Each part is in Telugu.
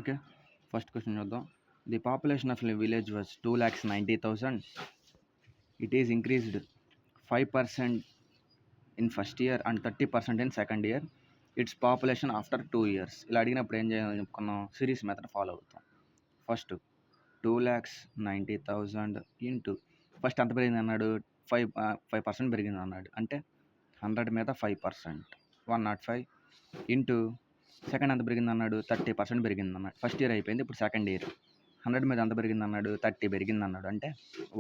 ఓకే. ఫస్ట్ క్వెషన్ చూద్దాం. The population of village was 2,90,000. It is increased 5% in first year and 30% in second year. It's population after 2 years. ఇలా అడిగినప్పుడు ఏం చేయాలని చెప్పుకున్నాం, సిరీస్ మెథడ్ ఫాలో అవుతాం. ఫస్ట్ 2,90,000 ఇంటూ ఫస్ట్ ఎంత పెరిగింది అన్నాడు, 5% పెరిగింది అన్నాడు. అంటే 100 మీద 5%, 105 ఇంటూ సెకండ్ ఎంత పెరిగింది అన్నాడు, 30% పెరిగింది అన్నాడు. ఫస్ట్ ఇయర్ అయిపోయింది, ఇప్పుడు సెకండ్ ఇయర్. 100 మీద ఎంత పెరిగింది అన్నాడు, 30 పెరిగింది అన్నాడు. అంటే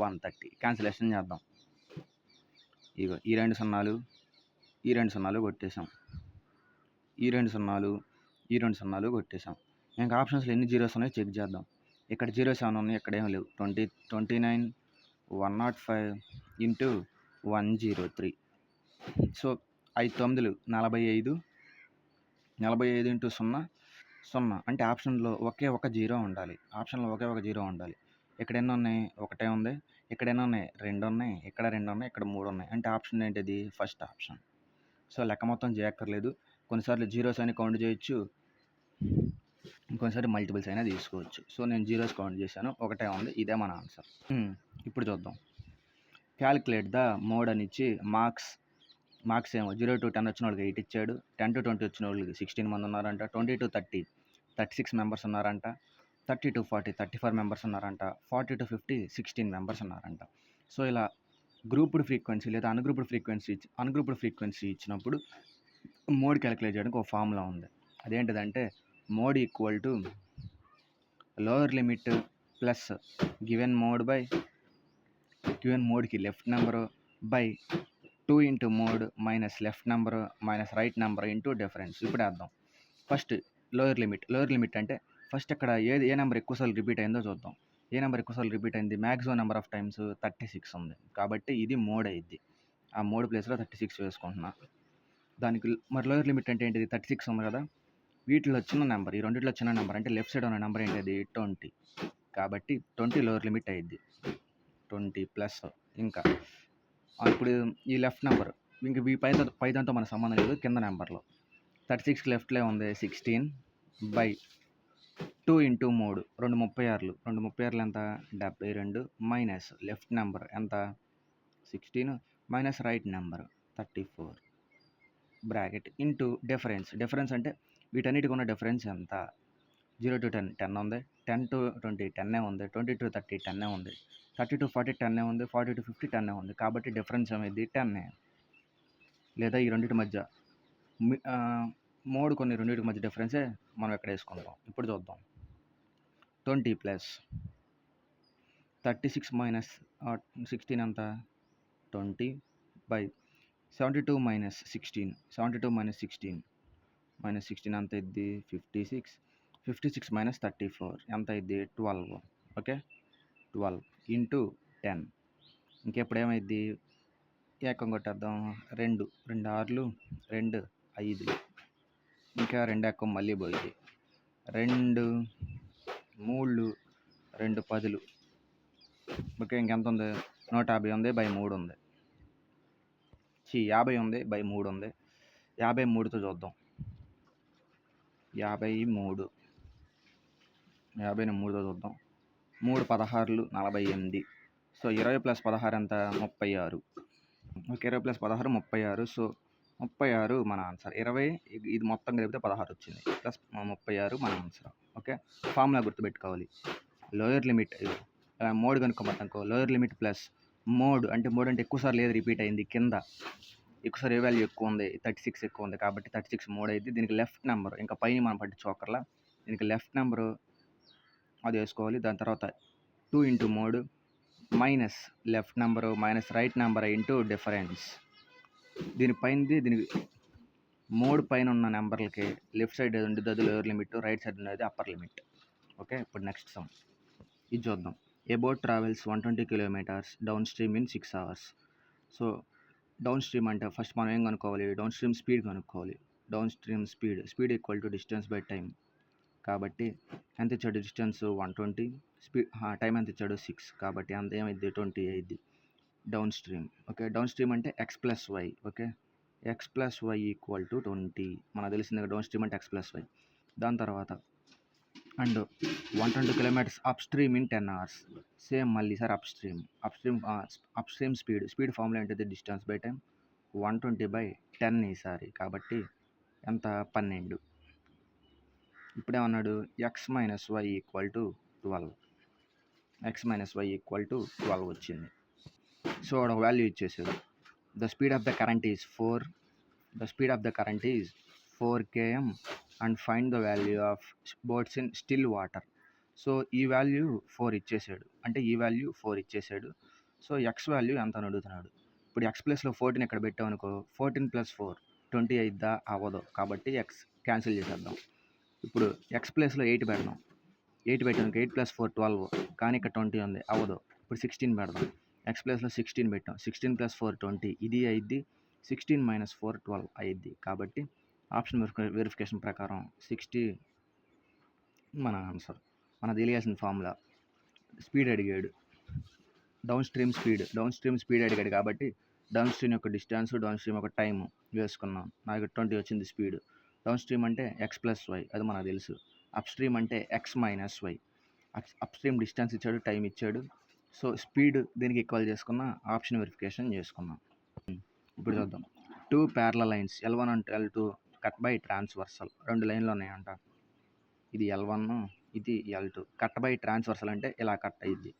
130. క్యాన్సిలేషన్ చేద్దాం. ఇగో ఈ 2 సున్నాలు, ఈ 2 సున్నాలు కొట్టేసాం, ఈ 2 సున్నాలు, ఈ 2 సున్నాలు కొట్టేసాం. ఇంకా ఆప్షన్స్లో ఎన్ని జీరోస్ ఉన్నాయో చెక్ చేద్దాం. ఇక్కడ జీరోస్ ఏమైనా ఉన్నాయి, ఇక్కడ ఏమి లేవు. 29, 105 ఇంటూ 103. So 5 9 45 into 0 0. అంటే ఆప్షన్లో ఒకే ఒక జీరో ఉండాలి. ఇక్కడ ఎన్ని ఉన్నాయి, ఒకటే ఉంది. ఇక్కడ ఎన్ని ఉన్నాయి, 2 ఉన్నాయి. ఇక్కడ 2 ఉన్నాయి, ఇక్కడ 3 ఉన్నాయి. అంటే ఆప్షన్ ఏంటిది, ఫస్ట్ ఆప్షన్. సో లెక్క మొత్తం చేయక్కర్లేదు. కొన్నిసార్లు జీరోస్ అని కౌంట్ చేయొచ్చు, ఇంకొన్నిసారి మల్టిపుల్స్ అయినా తీసుకోవచ్చు. సో నేను జీరోస్ కౌంట్ చేశాను, ఒకటే ఉంది. ఇదే మన ఆన్సర్. ఇప్పుడు చూద్దాం. క్యాలిక్యులేట్ ద మోడ్ అని ఇచ్చి మార్క్స్ ఏమో 0 to 10 వచ్చిన వాళ్ళకి 8 ఇచ్చాడు. 10 to 20 వచ్చిన వాళ్ళకి 16 మంది ఉన్నారంట. 20 to 30 36 మెంబర్స్ ఉన్నారంట. 30 to 40 34 మెంబర్స్ ఉన్నారంట. 40 to 50 16 మెంబర్స్ ఉన్నారంట. సో ఇలా గ్రూప్డ్ ఫ్రీక్వెన్సీ లేదా అన్గ్రూప్డ్ ఫ్రీక్వెన్సీ ఇచ్చినప్పుడు మోడ్ క్యాలిక్యులేట్ చేయడానికి ఒక ఫార్ములా ఉంది. అదేంటిదంటే mode equal to lower limit plus given మోడ్కి left number by 2 into mode minus left number minus right number into difference. ఇప్పుడు వేద్దాం. ఫస్ట్ లోయర్ లిమిట్ అంటే ఫస్ట్ ఇక్కడ ఏ నెంబర్ ఎక్కువసార్లు రిపీట్ అయిందో చూద్దాం. ఏ నెంబర్ ఎక్కువసార్లు రిపీట్ అయింది, మ్యాక్సిమం నెంబర్ ఆఫ్ టైమ్స్ 36 ఉంది. కాబట్టి ఇది మోడ్ అయింది. ఆ మోడ్ ప్లేస్లో 36 వేసుకుంటున్నా. దానికి మరి లోయర్ లిమిట్ అంటే ఏంటిది, 36 ఉంది కదా, వీటిలో చిన్న నెంబర్, ఈ రెండిట్లో చిన్న నెంబర్ అంటే లెఫ్ట్ సైడ్ ఉన్న నెంబర్ ఏంటిది 20. కాబట్టి 20 లోయర్ లిమిట్ అయింది. 20 ప్లస్ ఇంకా ఇప్పుడు ఈ లెఫ్ట్ నెంబర్, ఇంక ఈ పైదంతో మన సంబంధం లేదు. కింద నెంబర్లో 36 లెఫ్ట్లో ఉంది 16 బై 2 ఇంటూ 3 2 36 ఎంత 72 మైనస్ లెఫ్ట్ నెంబర్ ఎంత 16 minus right number 34 bracket into difference అంటే వీటన్నిటికి ఉన్న డిఫరెన్స్ ఎంత. 0 to 10 ఉంది, 10 to 20 10 ఉంది, 20 to 30 10 ఉంది, 30 to 40 10 ఉంది, 40 to 50 10 ఉంది. కాబట్టి డిఫరెన్స్ అనేది 10. లేదా ఈ రెండింటి మధ్య మోడ్ కొన్ని రెండింటి మధ్య డిఫరెన్సే మనం ఇక్కడ వేసుకుంటాం. ఇప్పుడు చూద్దాం. 20 ప్లస్ 36 మైనస్ 16 ఎంత 20 బై 72 మైనస్ 16 ఎంత ఇది 56 మైనస్ 34 ఎంత ఇది 12. Okay, 12 into 10. ఇంకెప్పుడు ఏమైంది, ఏకం కొట్టేద్దాం. 2 6 2 5 ఇంకా 2 ఏకం మళ్ళీ పోయింది. 2 3 2 10. ఓకే, ఇంకెంత ఉంది, 150 ఉంది బై 3 ఉంది. 50 ఉంది బై 3 ఉంది. 53తో చూద్దాం. 53తో చూద్దాం. 3 16 48. సో 20 ప్లస్ 16 ఎంత 36. Okay, 20 plus 16 36. సో 36 మన ఆన్సర్. 20 ఇది మొత్తం కలిపితే 16 వచ్చింది, ప్లస్ 36 మన ఆన్సర్. ఓకే, ఫార్ములా గుర్తుపెట్టుకోవాలి. లోయర్ లిమిట్ మోడ్ కనుక్కోమనుకో, లోయర్ లిమిట్ ప్లస్ మోడ్ అంటే ఎక్కువసార్లు ఏది రిపీట్ అయింది, కింద ఎక్కువసారి ఏ వాల్యూ ఎక్కువ ఉంది 36 ఎక్కువ ఉంది కాబట్టి 36 మోడ్ అయింది. దీనికి లెఫ్ట్ నెంబర్, ఇంకా పైన మనం పట్టించుకోకర్లా, దీనికి లెఫ్ట్ నెంబరు అది వేసుకోవాలి. దాని తర్వాత 2 into mode minus left number minus right number into difference. దీనికి మోడ్ పైన ఉన్న నెంబర్లకి లెఫ్ట్ సైడ్ ఏది ఉండేది అది లోయర్ లిమిట్, రైట్ సైడ్ ఉండేది అప్పర్ లిమిట్. ఓకే, ఇప్పుడు నెక్స్ట్ సమ్ ఇది చూద్దాం. A boat travels 120 kilometers downstream in 6 hours. So downstream అంటే ఫస్ట్ మనం ఏం కనుక్కోవాలి, డౌన్ స్ట్రీమ్ స్పీడ్ కనుక్కోవాలి. Downstream speed equal to distance by time. కాబట్టి ఎంత ఇచ్చాడు, డిస్టెన్స్ 120, టైం ఎంత ఇచ్చాడు 6. కాబట్టి అంత ఏమైంది 20 అయింది downstream. Okay, downstream అంటే x plus y. Okay, x plus y equal to 20. మనకు తెలిసింది డౌన్ స్ట్రీమ్ అంటే x ప్లస్ వై. దాని తర్వాత and 120 kilometres upstream in 10 hours. Same మళ్ళీ sir upstream speed formula ఏంటిది? డిస్టెన్స్ బై టైం 120/10 ఈసారి. కాబట్టి ఎంత? 12. ఇప్పుడేమన్నాడు? X minus y equal to 12. X minus y equal to 12 వచ్చింది. సో వాడు ఒక వాల్యూ ఇచ్చేసాడు. The speed of the current is 4 km and find the value of boats in still water. So ఈ వాల్యూ 4 ఇచ్చేసాడు. సో ఎక్స్ వాల్యూ ఎంత అని అడుగుతున్నాడు. ఇప్పుడు ఎక్స్ ప్లస్లో 14 ఇక్కడ పెట్టామనుకో, 14 + 4 20 అయిద్దా? అవ్వదు. కాబట్టి ఎక్స్ క్యాన్సిల్ చేసేద్దాం. ఇప్పుడు ఎక్స్ ప్లస్లో 8 పెడదాం. 8 పెట్టాను, 8 + 4 12, కానీ ఇక్కడ 20 ఉంది, అవ్వదు. ఇప్పుడు 16 పెడదాం. ఎక్స్ ప్లస్లో 16 పెట్టాం, 16 + 4 20, ఇది అయింది. 16 - 4 12 అయ్యిద్ది. కాబట్టి ఆప్షన్ వెరిఫికేషన్ ప్రకారం 60 మన ఆన్సర్. మనకు తెలియాల్సిన ఫార్ములా. స్పీడ్ అడిగాడు, డౌన్ స్ట్రీమ్ స్పీడ్ అడిగాడు కాబట్టి డౌన్ స్ట్రీమ్ యొక్క డిస్టెన్స్, డౌన్ స్ట్రీమ్ యొక్క టైం వేసుకున్నాం. నాకు 20 వచ్చింది స్పీడ్. డౌన్ స్ట్రీమ్ అంటే ఎక్స్ ప్లస్ వై, అది మనకు తెలుసు. అప్ స్ట్రీమ్ అంటే X minus Y. Upstream distance ఇచ్చాడు, టైం ఇచ్చాడు. సో స్పీడ్ దీనికి ఈక్వల్ చేసుకున్న ఆప్షన్ వెరిఫికేషన్ చేసుకున్నాం. ఇప్పుడు చూద్దాం. 2 parallel lines L1 and L2 cut by transversal. 2 లైన్లు ఉన్నాయంట. ఇది L1, ఇది L2. కట్ బై ట్రాన్స్వర్సల్ అంటే ఇలా కట్ అయ్యిద్ది.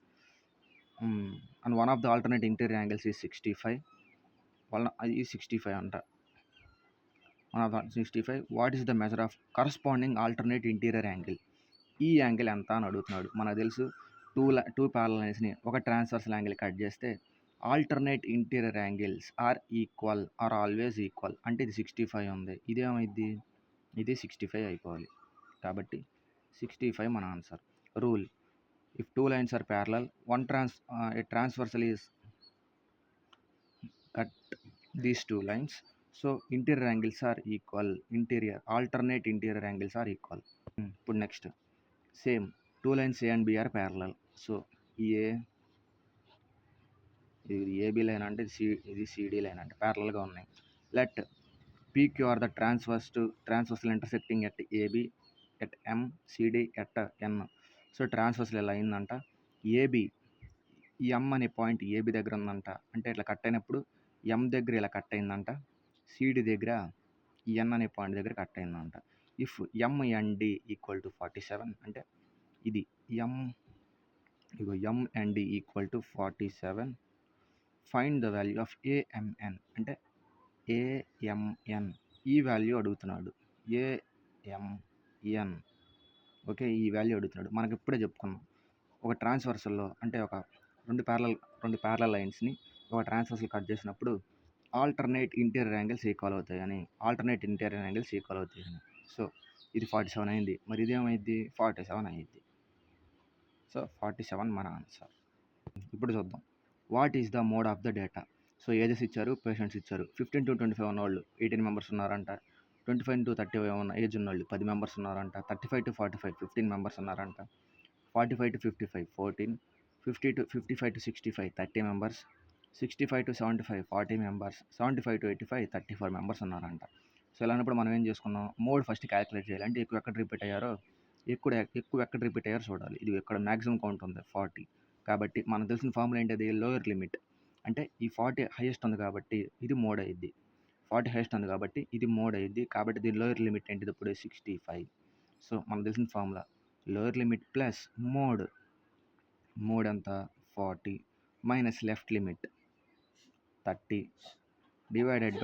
And one of the alternate interior angles ఈ 65. అది 65 అంట. 65. What is the measure of corresponding alternate interior angle? ఈ యాంగిల్ ఎంత అని అడుగుతున్నాడు. మనకు తెలుసు 2 ప్యారలల్ లైన్స్ని ఒక ట్రాన్స్వర్సల్ యాంగిల్ కట్ చేస్తే alternate interior angles are always equal. అంటే ఇది 65 ఉంది, ఇదేమైంది? ఇది 65 అయిపోవాలి. కాబట్టి 65 మన answer. Rule: if 2 lines are parallel, a transversal is cut these 2 lines, so interior angles are equal. Alternate interior angles are equal. ఇప్పుడు next same 2 lines A and B are parallel. So ఇది AB లైన్ అంటే ఇది CD లైన్ అంటే ప్యారలల్గా ఉన్నాయి. Let PQ are the transversal intersecting at AB at M, CD at N. So transversal ఇలా అయిందంట. ఏబి ఎం అనే పాయింట్ ఏబి దగ్గర ఉందంట. అంటే ఇట్లా కట్ అయినప్పుడు ఎం దగ్గర ఇలా కట్ అయిందంట. సిడి దగ్గర ఎన్ అనే పాయింట్ దగ్గర కట్ అయిందంట. If M and D equal to 47 అంటే ఇది M and D equal to 47. Find the value of AMN అంటే ఏఎంఎన్. ఈ వాల్యూ అడుగుతున్నాడు. ఏఎంఎన్ ఓకే, ఈ వాల్యూ అడుగుతున్నాడు. మనకి ఇప్పుడే చెప్పుకున్నాం, ఒక ట్రాన్స్వర్సల్లో అంటే ఒక రెండు ప్యారలల్ లైన్స్ని ఒక ట్రాన్స్వర్సల్ కట్ చేసినప్పుడు ఆల్టర్నేట్ ఇంటీరియర్ యాంగిల్స్ ఈక్వల్ అవుతాయని. సో ఇది 47 అయింది. మరి ఇదేమైంది? 47 అయ్యింది. సో 47 మన ఆన్సర్. ఇప్పుడు చూద్దాం. What is the mode of the data? So ages ఇచ్చారు, పేషెంట్స్ ఇచ్చారు. 15 to 25 ఉన్నవాళ్ళు 18 మెంబర్స్ ఉన్నారంట. 25 to 35 ఉన్న ఏజ్ ఉన్నవాళ్ళు 10 మెంబర్స్ ఉన్నారంట. 35 to 45 15 మెంబర్స్ ఉన్నారంట. 45 to 55 14. 55 to 65 30 members. 65 to 75 40 members. 75 to 85 34 members ఉన్నారంట. సో ఇలాంటప్పుడు మనం ఏం చేసుకున్నాం? మోడ్ ఫస్ట్ క్యాలిక్యులేట్ చేయాలి. అంటే ఎక్కువ ఎక్కడ రిపీట్ అయ్యారో చూడాలి. ఇది ఇక్కడ మ్యాక్సిమం కౌంట్ ఉంది 40. కాబట్టి మనకు తెలిసిన ఫార్ములా ఏంటిది? Lower limit. అంటే ఈ 40 హైయెస్ట్ ఉంది కాబట్టి ఇది మోడ్ అయ్యిద్ది. 40 హైయెస్ట్ ఉంది కాబట్టి ఇది మోడ్ అయ్యిద్ది. కాబట్టి దీని లోయర్ లిమిట్ ఏంటిది? ఇప్పుడు 65. సో మనకు తెలిసిన formula lower limit plus mode ఎంత? 40 minus left limit 30 divided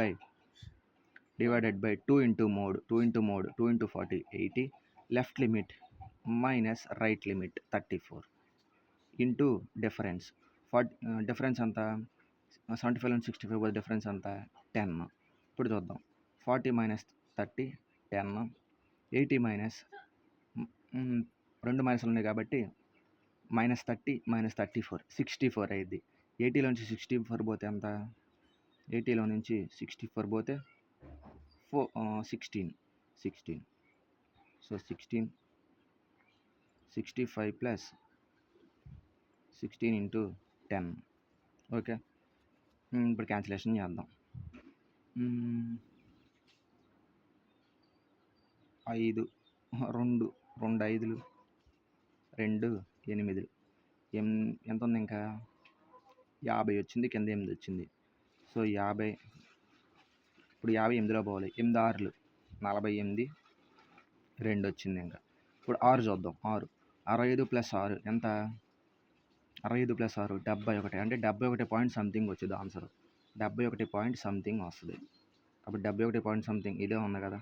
by 2 into mode 2 into 40 80 left limit minus right limit 34 into difference. Difference అంత 75 నుంచి 65 పోతే డిఫరెన్స్ అంత 10. ఇప్పుడు చూద్దాం. 40 మైనస్ 30 10. 80 మైనస్ 2 మైనస్లు ఉన్నాయి కాబట్టి మైనస్ 30 మైనస్ 34 64 అయ్యింది. 80లో నుంచి 64 పోతే ఎంత? 80లో నుంచి 64 పోతే 16. So 16 65 plus 16 into 10. ఓకే, ఇప్పుడు క్యాన్సిలేషన్ చేద్దాం. 5 2 5 2 8 ఎంత ఉంది ఇంకా 50 వచ్చింది, కింద 8 వచ్చింది. సో 50 ఇప్పుడు 58లో పోవాలి. 8 6లు 48, 2 వచ్చింది ఇంకా. ఇప్పుడు 6 చూద్దాం. 6 65 + 6 ఎంత? 65 + 6 71. అంటే 71 పాయింట్ సంథింగ్ వచ్చింది ఆన్సర్. 71 పాయింట్ సంథింగ్ వస్తుంది. కాబట్టి 71 పాయింట్ సంథింగ్ ఇదే ఉంది కదా.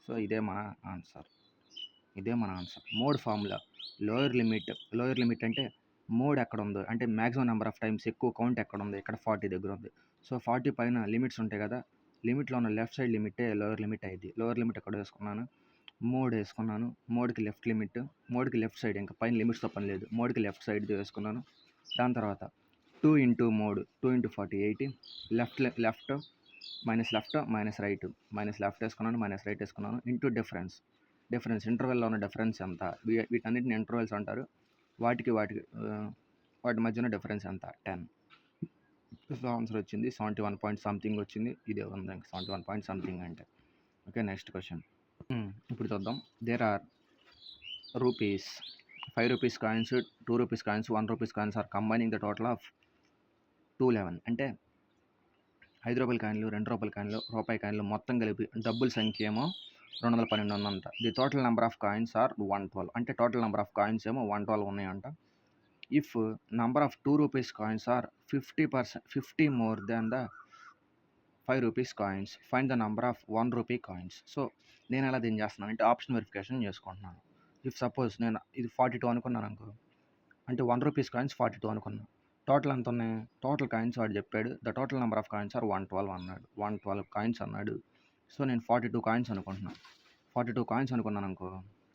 సో ఇదే మన answer. Mode formula lower limit అంటే మోడ్ ఎక్కడ ఉందో, అంటే మ్యాక్సిమం నెంబర్ ఆఫ్ టైమ్స్ ఎక్కువ కౌంట్ ఎక్కడ ఉంది, ఇక్కడ 40 దగ్గర ఉంది. సో 40 పైన లిమిట్స్ ఉంటాయి కదా, లిమిట్లో ఉన్న లెఫ్ట్ సైడ్ లిమిటే లోయర్ లిమిట్ అయింది. లోయర్ లిమిట్ ఎక్కడ వేసుకున్నాను? మోడ్ వేసుకున్నాను. మోడ్కి లెఫ్ట్ లిమిట్, మోడ్కి లెఫ్ట్ సైడ్, ఇంకా పైన లిమిట్స్తో పని లేదు, మోడ్కి లెఫ్ట్ సైడ్ వేసుకున్నాను. దాని తర్వాత 2 × mode 2 × 40 80, left minus right, minus left వేసుకున్నాను, మైనస్ రైట్ వేసుకున్నాను, ఇంటూ డిఫరెన్స్ ఇంటర్వెల్లో ఉన్న డిఫరెన్స్ ఎంత? వీటన్నిటిని ఇంటర్వెల్స్ అంటారు. వాటి మధ్యన డిఫరెన్స్ ఎంత? 10. సో ఆన్సర్ వచ్చింది 71 పాయింట్ సంథింగ్ వచ్చింది. ఇదే ఉంది 71 పాయింట్ సంథింగ్ అంటే. ఓకే, నెక్స్ట్ క్వశ్చన్ ఇప్పుడు చూద్దాం. There are rupees 5 rupees coins, 2 rupees coins, 1 rupees coins are combining the total of 211. అంటే 5 రూపాయల కాయిన్లు, 2 రూపాయల కాయిన్లు, రూపాయి కాయిన్లు మొత్తం కలిపి డబ్బుల సంఖ్య ఏమో 212 ఉందంట. The total number of coins are 112. అంటే టోటల్ నెంబర్ ఆఫ్ కాయిన్స్ ఏమో 112 ఉన్నాయంట. If number of 2 rupees coins are 50 more than the 5 rupees coins, find the number of 1 rupee coins. So నేను ఎలా దీన్ని చేస్తున్నాను అంటే ఆప్షన్ వెరిఫికేషన్ చేసుకుంటున్నాను. ఇఫ్ సపోజ్ నేను ఇది 42 అనుకున్నాను అనుకో, అంటే 1 రూపీస్ కాయిన్స్ 42 అనుకున్నాను. టోటల్ ఎంత ఉన్నాయి? టోటల్ కాయిన్స్ వాడు చెప్పాడు the total number of coins are 112 అన్నాడు. 112 కాయిన్స్ అన్నాడు. సో నేను 42 కాయిన్స్ అనుకుంటున్నాను. 42 కాయిన్స్ అనుకున్నాను అనుకో,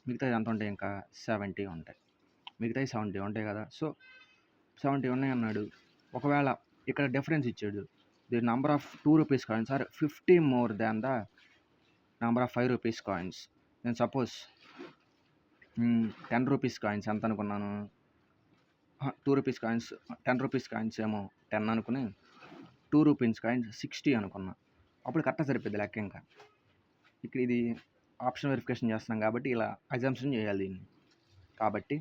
మిగతాది ఎంత ఉంటాయి? ఇంకా 70 ఉంటాయి. మిగతాయి 70 ఉంటాయి కదా. సో 70 ఉన్నాయి అన్నాడు. ఒకవేళ ఇక్కడ డిఫరెన్స్ ఇచ్చాడు, the number of 2 rupees coins are 50 more than the number of 5 rupees coins. నేను సపోజ్ 10 రూపీస్ కాయిన్స్ ఎంత అనుకున్నాను? 2 రూపీస్ కాయిన్స్ 10 రూపీస్ కాయిన్స్ ఏమో 10 అనుకుని 2 రూపీస్ కాయిన్స్ 60 అనుకున్నా. అప్పుడు కరెక్ట్గా సరిపోద్ది లెక్క. ఇంకా ఇక్కడ ఇది ఆప్షన్ వెరిఫికేషన్ చేస్తున్నాం కాబట్టి ఇలా అజంప్షన్ చేయాలి దీన్ని. కాబట్టి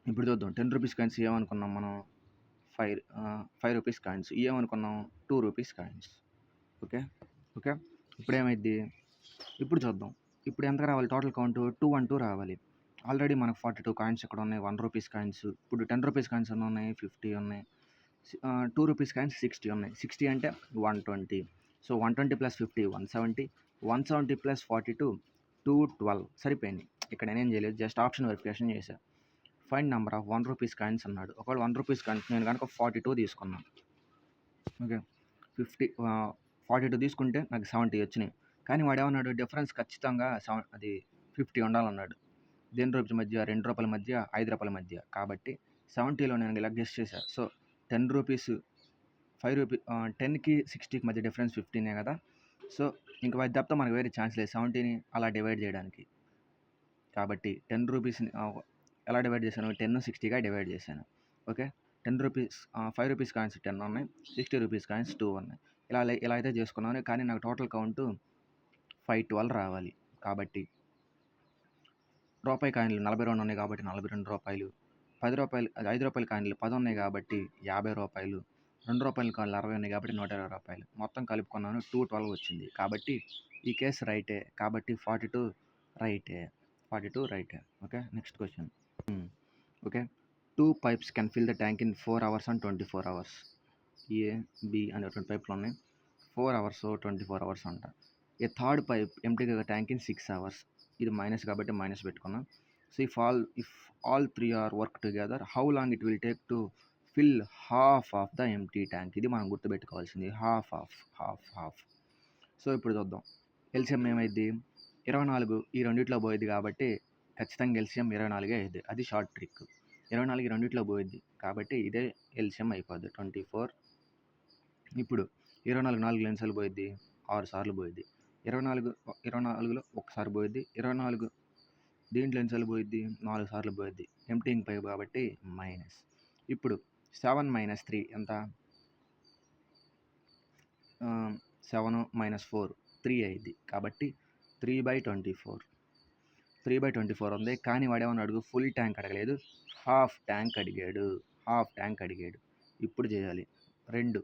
ఇప్పుడు చూద్దాం. 10 రూపీస్ కాయిన్స్ ఏమనుకున్నాం మనం? 5 రూపీస్ కాయిన్స్. ఏమనుకున్నాం? 2 రూపీస్ కాయిన్స్. ఓకే. ఇప్పుడు ఏమైద్ది? ఇప్పుడు చూద్దాం. ఇప్పుడు ఎంత రావాలి? టోటల్ కౌంట్ 212 రావాలి. ఆల్రెడీ మనకు 42 కాయిన్స్ ఇక్కడ ఉన్నాయి, 1 రూపీస్ కాయిన్స్. ఇప్పుడు 10 రూపీస్ కాయిన్స్ ఎన్ని ఉన్నాయి? 50 ఉన్నాయి. 2 రూపీస్ కాయిన్స్ 60 ఉన్నాయి. 60 అంటే 120. సో 120 + 50 170, 170 + 42 212 సరిపోయింది. ఇక్కడ నేనేం చేయలేదు, జస్ట్ ఆప్షన్ వెరిఫికేషన్ చేశాను. Find number of 1 rupees coins అన్నాడు. ఒకవేళ 1 రూపీస్ కాయిన్స్ నేను కనుక 42 తీసుకున్నాను. ఓకే, 42 తీసుకుంటే నాకు 70 వచ్చినాయి. కానీ వాడు ఏమన్నాడు? డిఫరెన్స్ ఖచ్చితంగా అది 50 ఉండాలన్నాడు. దేని రూపీస్ మధ్య? 2 రూపాయల మధ్య, 5 రూపాయల మధ్య. కాబట్టి 70లో నేను ఇలా గెస్ చేశాను. సో 10 రూపీస్ 5 రూపీ 10కి 60కి మధ్య డిఫరెన్స్ 15 కదా. సో ఇంకా అది తప్ప మనకు వేరే ఛాన్స్ లేదు 70ని అలా డివైడ్ చేయడానికి. కాబట్టి 10 రూపీస్ని ఎలా డివైడ్ చేశాను? 10 60గా డివైడ్ చేశాను. ఓకే, 10 రూపీస్ 5 రూపీస్ కాయిన్స్ 10 ఉన్నాయి, 60 రూపీస్ కాయిన్స్ 2 ఉన్నాయి. ఇలా అయితే చేసుకున్నాను. కానీ నాకు టోటల్ కౌంట్ 512 రావాలి. కాబట్టి రూపాయి కాయిన్లు 42 ఉన్నాయి కాబట్టి 42 రూపాయలు, 5 రూపాయల కాయిన్లు 10 ఉన్నాయి కాబట్టి 50 రూపాయలు, 2 రూపాయల కాయిన్లు 60 ఉన్నాయి కాబట్టి 120 రూపాయలు. మొత్తం కలుపుకున్నాను 212 వచ్చింది. కాబట్టి ఈ కేసు రైటే. కాబట్టి 42 రైటే. Okay, next question. Okay, 2 pipes can fill the tank in 4 hours and 24 hours. A B అనే 2 పైపులు ఉన్నాయి. 4 hours 24 hours అంట. ఏ థర్డ్ పైప్ ఎంటీగా ట్యాంక్ ఇన్ 6 hours. ఇది మైనస్ కాబట్టి మైనస్ పెట్టుకున్నాం. So if all 3 are work together how long it will take to fill half of the empty tank. ఇది మనం గుర్తుపెట్టుకోవాల్సింది. హాఫ్. సో ఇప్పుడు చూద్దాం. ఎల్సిఎం ఏమైంది? 24 ఈ రెండిట్లో పోయింది కాబట్టి ఖచ్చితంగా ఎల్సిఎం 24 అయ్యింది. అది షార్ట్ ట్రిక్. 24 రెండిట్లో పోయింది కాబట్టి ఇదే ఎల్సిఎం అయిపోద్ది 24. ఇప్పుడు 24 4 ఎన్నిసార్లు పోయిద్ది? 6 సార్లు పోయిద్ది. 24లో ఒకసారి పోయిద్ది. 24 దీంట్లో ఎన్నిసార్లు పోయిద్ది? 4 సార్లు పోయిద్ది. ఎంప్టీయింగ్ పైప్ కాబట్టి మైనస్. ఇప్పుడు 7 - 3 ఎంత? 7 - 4 3 అయింది. కాబట్టి 3/24. 3/24 ఉంది. కానీ వాడేమన్నాడు, ఫుల్ ట్యాంక్ అడగలేదు, హాఫ్ ట్యాంక్ అడిగాడు. ఇప్పుడు చేయాలి. 2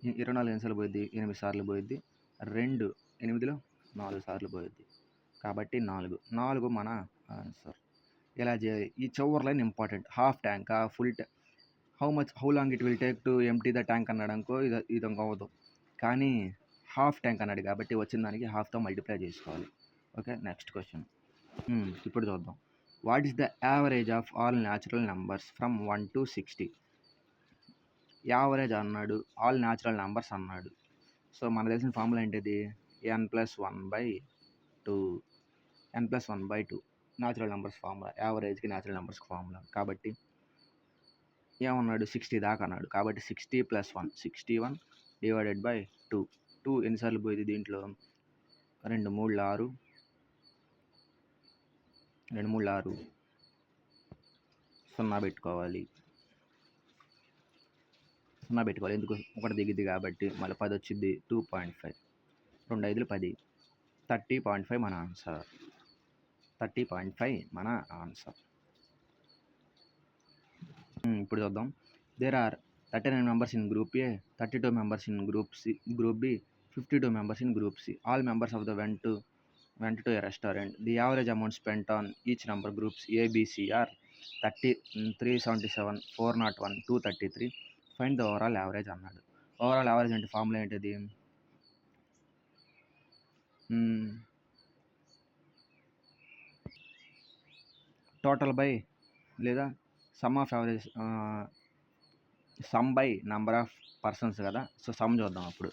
24 ఎన్నిసార్లు పోయిద్ది? 8 సార్లు పోయిద్ది. 2 8లో 4 సార్లు పోయిద్ది. కాబట్టి 4 మన ఆన్సర్. ఎలా చేయాలి? ఈ చివరి లైన్ ఇంపార్టెంట్. హాఫ్ ట్యాంకా, full tank, how long it will take to empty the tank అన్నాడు అనుకో, ఇది అవ్వదు. కానీ హాఫ్ ట్యాంక్ అన్నాడు కాబట్టి వచ్చిన దానికి హాఫ్తో మల్టిప్లై చేసుకోవాలి. Okay, next question. ఇప్పుడు చూద్దాం. What is the average of all natural numbers from 1 to 60? Average అన్నాడు, ఆల్ న్యాచురల్ నెంబర్స్ అన్నాడు. సో మనకు తెలిసిన ఫార్ములా ఏంటిది? n+1/2. n+1/2 natural numbers formula, యావరేజ్కి న్యాచురల్ నెంబర్స్కి ఫార్ములా. కాబట్టి ఏమన్నాడు? 60 దాకా అన్నాడు. కాబట్టి 60 + 1, 61 / 2. 2 ఎన్నిసార్లు పోయింది దీంట్లో? 2 3 6, 2 3 6, 0 పెట్టుకోవాలి. ఎందుకు? ఒకటి దిగిద్ది కాబట్టి. మళ్ళీ 10 వచ్చింది, 2.5, 2 5లు 10, 30.5 మన ఆన్సర్. 30.5 మన ఆన్సర్. ఇప్పుడు చూద్దాం. There are 39 members in group A, 32 members in group B, 52 members in group C. All members of the went to a restaurant. The average amount spent on each number groups A, B, C are 30, 377, 401, 233. Find the overall average అన్నాడు. ఓవరాల్ యావరేజ్ అంటే ఫార్ములా ఏంటిది? టోటల్ బై లేదా some of average, sum by number of persons కదా. సో సమ్ చూద్దాం. అప్పుడు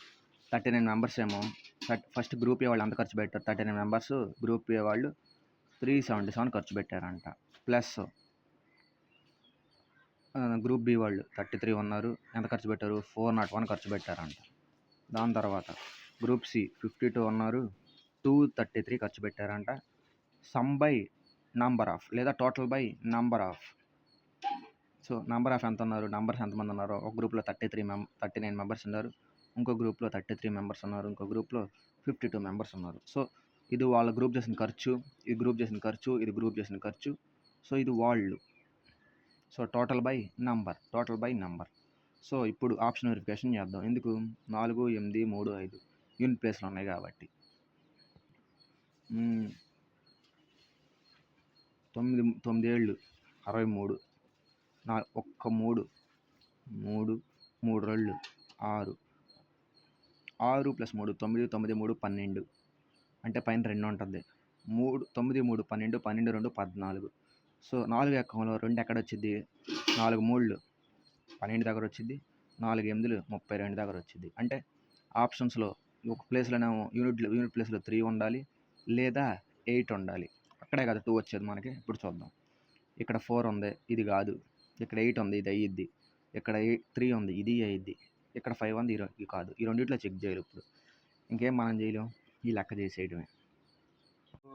39 మెంబర్స్ ఏమో, ఫస్ట్ గ్రూప్ ఏ వాళ్ళు ఎంత ఖర్చు పెట్టారు? 39 మెంబర్స్ గ్రూప్ ఏ వాళ్ళు 377 ఖర్చు పెట్టారంట. ప్లస్ గ్రూప్ బి వాళ్ళు 33 ఉన్నారు, ఎంత ఖర్చు పెట్టారు? 401 ఖర్చు పెట్టారంట. దాని తర్వాత గ్రూప్ సి 52 ఉన్నారు, 233 ఖర్చు పెట్టారంట. సమ్ బై నంబర్ ఆఫ్ లేదా total by number of. So number of ఎంత ఉన్నారు? నంబర్స్ ఎంతమంది ఉన్నారు? ఒక గ్రూప్లో 39 మెంబర్స్ ఉన్నారు, ఇంకో గ్రూప్లో 33 మెంబర్స్ ఉన్నారు, ఇంకో గ్రూప్లో 52 మెంబర్స్ ఉన్నారు. సో ఇది వాళ్ళ గ్రూప్ చేసిన ఖర్చు, ఇది గ్రూప్ చేసిన ఖర్చు, ఇది గ్రూప్ చేసిన ఖర్చు. సో ఇది వాళ్ళు. So total by number. So ఇప్పుడు ఆప్షన్ వెరిఫికేషన్ చేద్దాం. ఎందుకు? 4 8 3 5 యూనిట్ ప్లేస్లో ఉన్నాయి కాబట్టి. 9 ఏళ్ళు 63, 3 2 6, 6 + 3 9, 9 3 12, అంటే పైన 2 ఉంటుంది. 9 3 12, 12 2 14. సో 4 ఎక్కంలో 2 ఎక్కడ వచ్చింది? 4 3 12 దగ్గర వచ్చింది, 4 8 32 దగ్గర వచ్చింది. అంటే ఆప్షన్స్లో ఒక ప్లేస్లోనేమో యూనిట్ ప్లేస్లో 3 ఉండాలి లేదా 8 ఉండాలి. అక్కడే కదా 2 వచ్చేది మనకి. ఇప్పుడు చూద్దాం. ఇక్కడ 4 ఉంది, ఇది కాదు. ఇక్కడ 8 ఉంది, ఇది అయ్యిద్ది. ఇక్కడ 3 ఉంది, ఇది అయ్యిద్ది. ఇక్కడ 5 ఉంది, ఇది కాదు. ఈ రెండిట్లో చెక్ చేయాలి. ఇప్పుడు ఇంకేం మనం చేయలేం, ఈ లెక్క చేసేయడమే. సో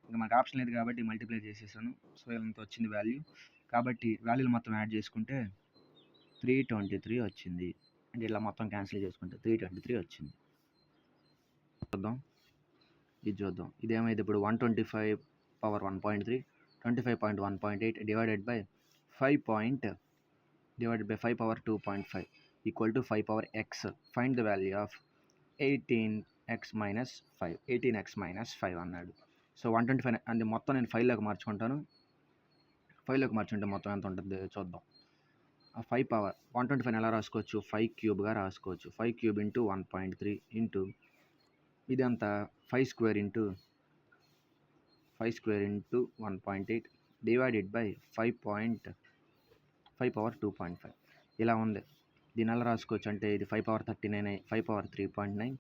ఇంకా మనకు ఆప్షన్ లేదు కాబట్టి మల్టిప్లై చేసేసాను. సో ఇంత వచ్చింది వాల్యూ. కాబట్టి వాల్యూలు మొత్తం యాడ్ చేసుకుంటే 323 వచ్చింది. అంటే ఇలా మొత్తం క్యాన్సిల్ చేసుకుంటే 323 వచ్చింది. చూద్దాం, ఇది చూద్దాం. ఇదేమైంది ఇప్పుడు? 125 power 1.3, 25.1.8 divided by 5 power 2.5 equal to 5 power X. Find the value of 18x - 5 అన్నాడు. సో 125 అది మొత్తం నేను 5లోకి మార్చుకుంటాను. 5లోకి మార్చుకుంటే మొత్తం ఎంత ఉంటుంది చూద్దాం. 5 పవర్ 125 ఎలా రాసుకోవచ్చు? 5 క్యూబ్గా రాసుకోవచ్చు. 5 క్యూబ్ ఇంటూ 1.3 ఇంటూ ఇదంతా 5 square into 1.8 divided by 5 power 2.5 ఇలా ఉంది. దీని ఎలా రాసుకోవచ్చు అంటే ఇది 5 పవర్ 39, 5 పవర్ 3.9,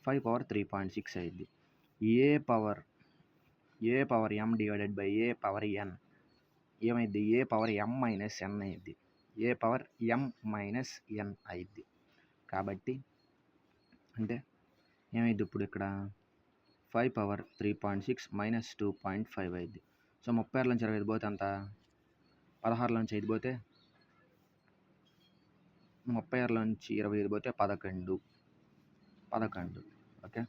5 పవర్ 3.6 అయింది. A power m divided by a power n ఏమైంది? ఏ పవర్ m - n అయింది. ఏ పవర్ m - n అయింది. కాబట్టి అంటే ఏమైంది ఇప్పుడు? ఇక్కడ 5 పవర్ 3.6 - 2.5 అయింది. సో 36 నుంచి 25 పోతే అంత 16 నుంచి 5 పోతే 36 నుంచి 25 పోతే 11. ఓకే,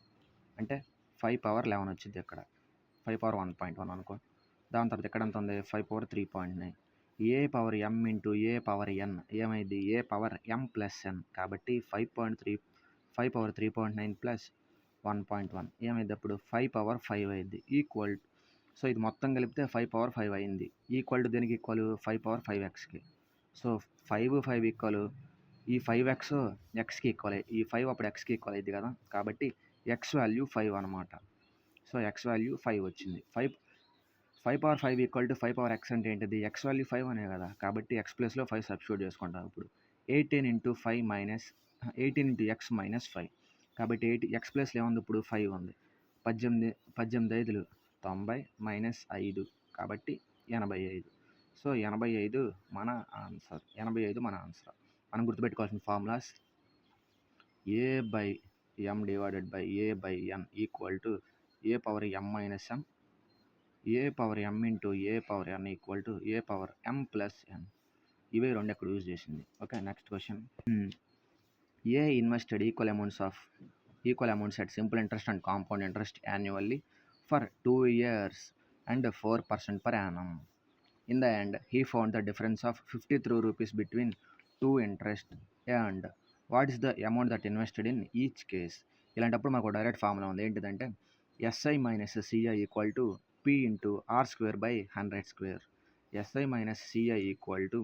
అంటే 5 పవర్ 11 వచ్చింది ఇక్కడ. 5 పవర్ 1.1 అనుకో. దాని తర్వాత ఇక్కడ ఎంత ఉంది 5 పవర్ 3.9. ఏ పవర్ m ఇంటూ ఏ పవర్ n ఏమైంది ఏ పవర్ m ప్లస్ n కాబట్టి 5 పవర్ 3.9 ప్లస్ 1.1 ఏమైంది అప్పుడు 5 పవర్ 5 అయింది ఈక్వల్. సో ఇది మొత్తం కలిపితే 5 పవర్ 5 అయింది ఈక్వల్ టు దేనికి ఈక్వల్ 5 పవర్ 5xకి. సో 5 ఈక్వల్ ఈ 5x xకి ఈక్వల్ ఈ 5 అప్పుడు xకి ఈక్వల్ అయింది కదా కాబట్టి x వాల్యూ 5 అనమాట. సో x వాల్యూ 5 వచ్చింది. 5 power 5 equal to 5 power x అంటే ఏంటిది x వాల్యూ 5 అనే కదా కాబట్టి x ప్లస్లో 5 సబ్స్టిట్యూట్ చేసుకుంటాం. ఇప్పుడు 18 ఇంటూ x మైనస్ 5 కాబట్టి x ప్లస్లో ఏముంది ఇప్పుడు 5 ఉంది. 18 5 90 మైనస్ 5 కాబట్టి 85. సో 85 మన ఆన్సర్. మనం గుర్తుపెట్టుకోవాల్సిన formulas a by m divided by a by n equal to a power m minus m A power m into A power n equal to A power m plus n. ఇవే రెండు ఎక్కడ యూజ్ చేసింది. Okay next question. A invested equal amounts at simple interest and compound interest annually for 2 years and 4% per annum. In the end, he found the difference of 53 rupees between two interest and what is the amount that invested in each case. ఇలాంటప్పుడు మాకు డైరెక్ట్ ఫార్ములా ఉంది. ఏంటిదంటే SI minus CI equal to P into R square by 100 square. SI minus CI equal to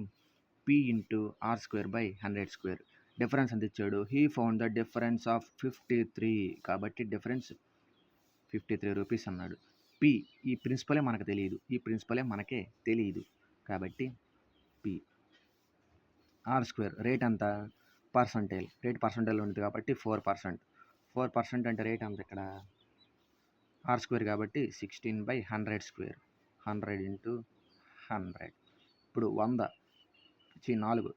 P into R square by 100 square. Difference ఎంత ఇచ్చాడు he found the difference of 53 కాబట్టి డిఫరెన్స్ 53 రూపీస్ అన్నాడు. పి ఈ ప్రిన్సిపలే మనకు తెలియదు కాబట్టి పి. ఆర్ స్క్వేర్ రేట్ అంతా పర్సంటేజ్ ఉంటుంది కాబట్టి 4% అంటే రేట్ అంత ఇక్కడ ఆర్ స్క్వేర్ కాబట్టి 16/100 స్క్వేర్ 100 ఇంటూ 100. ఇప్పుడు 100 4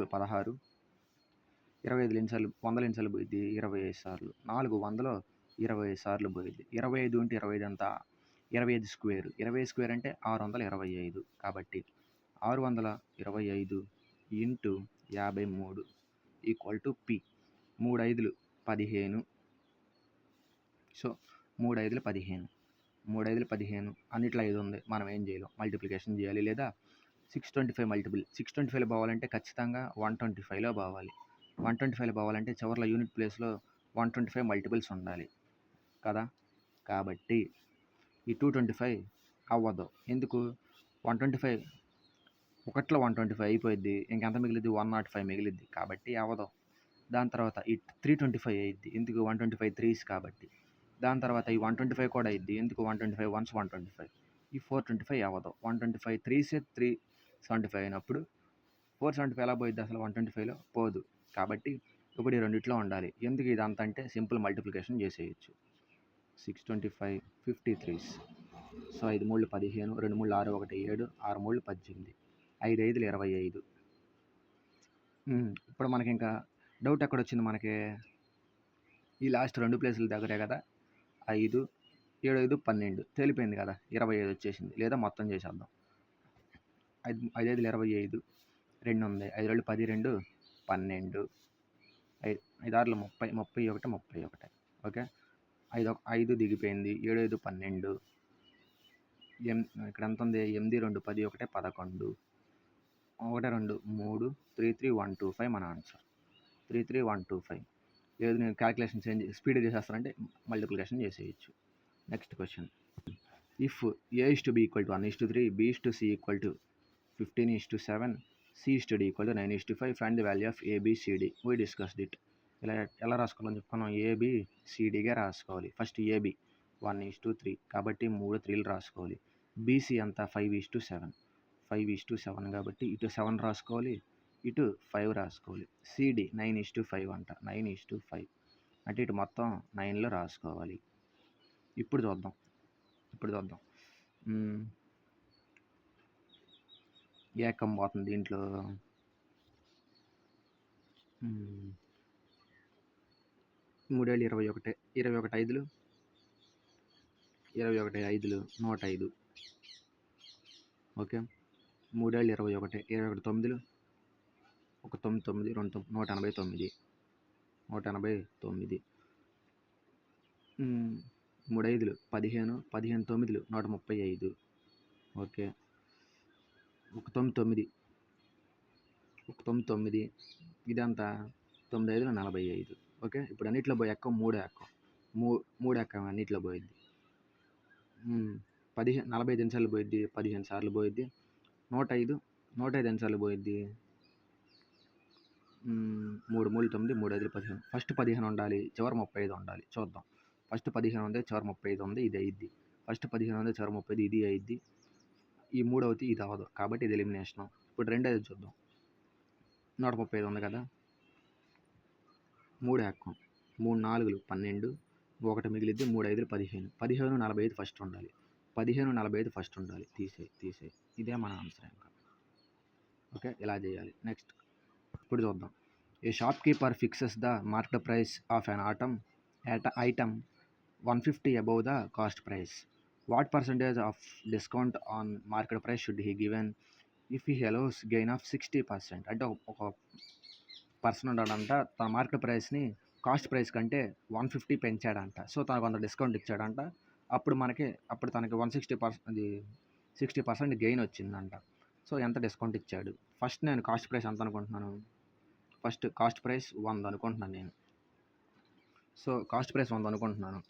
16 25 ఎన్నిసార్లు పోయింది 25 సార్లు 400 25 సార్లు పోయింది. 25 ఇంటూ 25 అంతా 25 స్క్వేర్. 25 స్క్వేర్ అంటే 625 కాబట్టి 625 into 53 equal to P. 3 5 15. So 3 5 15 అన్నిట్లో 5 ఉంది. మనం ఏం చేయాలి మల్టిప్లికేషన్ చేయాలి లేదా 625 625లో పోవాలంటే ఖచ్చితంగా 125లో పోవాలి. 125లో పోవాలంటే చివరిలో యూనిట్ ప్లేస్లో 125 మల్టిపుల్స్ ఉండాలి కదా. కాబట్టి ఈ 225 అవ్వదు. ఎందుకు 125 ఒకట్లో 125 అయిపోయింది. ఇంకెంత మిగిలిద్ది 105 మిగిలిద్ది కాబట్టి అవ్వదు. దాని తర్వాత ఈ 325 అయ్యిద్ది. ఎందుకు 125 3s కాబట్టి. దాని తర్వాత ఈ 125 కూడా అయ్యిద్ది. ఎందుకు 125 1s 125. ఈ 425 అవ్వదు. 125 3s 375 అయినప్పుడు 475 ఎలా పోయిద్ది అసలు 125లో పోదు. కాబట్టి ఒకటి రెండిట్లో ఉండాలి. ఎందుకు ఇదంతా అంటే సింపుల్ మల్టిప్లికేషన్ చేసేయచ్చు. 625 53s. సో 5 3 15 2 3 6 1 7 6 3 18 5 5 25. ఇప్పుడు మనకి ఇంకా డౌట్ ఎక్కడ వచ్చింది మనకి ఈ లాస్ట్ 2 ప్లేసుల దగ్గరే కదా. 5 7 5 12 తేలిపోయింది కదా. 25 వచ్చేసింది. లేదా మొత్తం చేసేద్దాం. 5 5 25 2 ఉంది. 5 2 10 2 12 5 6 30 31. ఓకే 5 దిగిపోయింది. 7 5 12 ఇక్కడ ఎంత ఉంది 8 2 10 1 11 1 2 3 3 3 1 2 5 మన ఆన్సర్ 3 3 1 2 5. లేదు నేను క్యాలిక్యులేషన్ స్పీడ్ చేసేస్తానంటే మల్టిప్లికేషన్ చేసేయచ్చు. Next question. If A:B equal to 1:3 B:C equal to 15:7 C:D equal to 9:5 find the value of ABCD. We discussed it. ఎలా రాసుకోవాలని చెప్పుకున్నాం ABCDగా రాసుకోవాలి. ఫస్ట్ AB 1:3 కాబట్టి 3 3లు రాసుకోవాలి. BC అంతా 5:7 కాబట్టి ఇటు 7 రాసుకోవాలి ఇటు 5 రాసుకోవాలి. CD 9:5 అంట 9:5 అంటే ఇటు మొత్తం 9లో రాసుకోవాలి. ఇప్పుడు చూద్దాం ఏకం పోతుంది దీంట్లో. 3 21 21 5 21 5 105. ఓకే 3 21 21 9 1 9 9 2 189. 3 5లు 15, 15 9లు 135. ఓకే. ఒక 9 9 ఇదంతా 9 5లు 45. ఓకే. ఇప్పుడు అన్నిట్లో పోయి ఎక్కం 3 ఎక్కం 3 ఎక్కం అన్నిట్లో పోయిద్ది. 45 ఎన్నిసార్లు పోయిద్ది? 15 సార్లు పోయిద్ది. 105 ఎన్నిసార్లు పోయిద్ది? 3 3 9 3 5 15. ఫస్ట్ 15 ఉండాలి, చివరి 35 ఉండాలి. చూద్దాం. ఫస్ట్ 15 ఉంది, చివరి 35 ఉంది, ఇది అయ్యిద్ది. ఫస్ట్ 15 ఉంది, చివరి 35 ఇది అయ్యిద్ది. ఈ 3 అవుతుంది, ఇది అవ్వదు, కాబట్టి ఇది ఎలిమినేషను. ఇప్పుడు రెండోది చూద్దాం. 135 ఉంది కదా, 3 ఎక్కం 3 4లు 12, 1 మిగిలిద్ది, 3 5లు 15. 15 45 ఫస్ట్ ఉండాలి, 15 45 ఫస్ట్ ఉండాలి. తీసేయి. ఇదే మన ఆన్సర్ ఇంకా. ఓకే, ఇలా చేయాలి. నెక్స్ట్ ఇప్పుడు చూద్దాం. A shopkeeper fixes the market price of an item 150 above the cost price. What percentage of discount on market price should he given if he allows gain of 60%? అంటే ఒక పర్సన్ ఉన్నాడంట, తన మార్కెట్ ప్రైస్ని కాస్ట్ ప్రైస్ కంటే 150 పెంచాడంట. సో తనకు కొంత డిస్కౌంట్ ఇచ్చాడంట. అప్పుడు తనకి 60% గెయిన్ వచ్చిందంట. సో ఎంత డిస్కౌంట్ ఇచ్చాడు? ఫస్ట్ నేను కాస్ట్ ప్రైస్ ఎంత అనుకుంటున్నాను? ఫస్ట్ కాస్ట్ ప్రైస్ 100 అనుకుంటున్నాను నేను. సో కాస్ట్ ప్రైస్ 100 అనుకుంటున్నాను.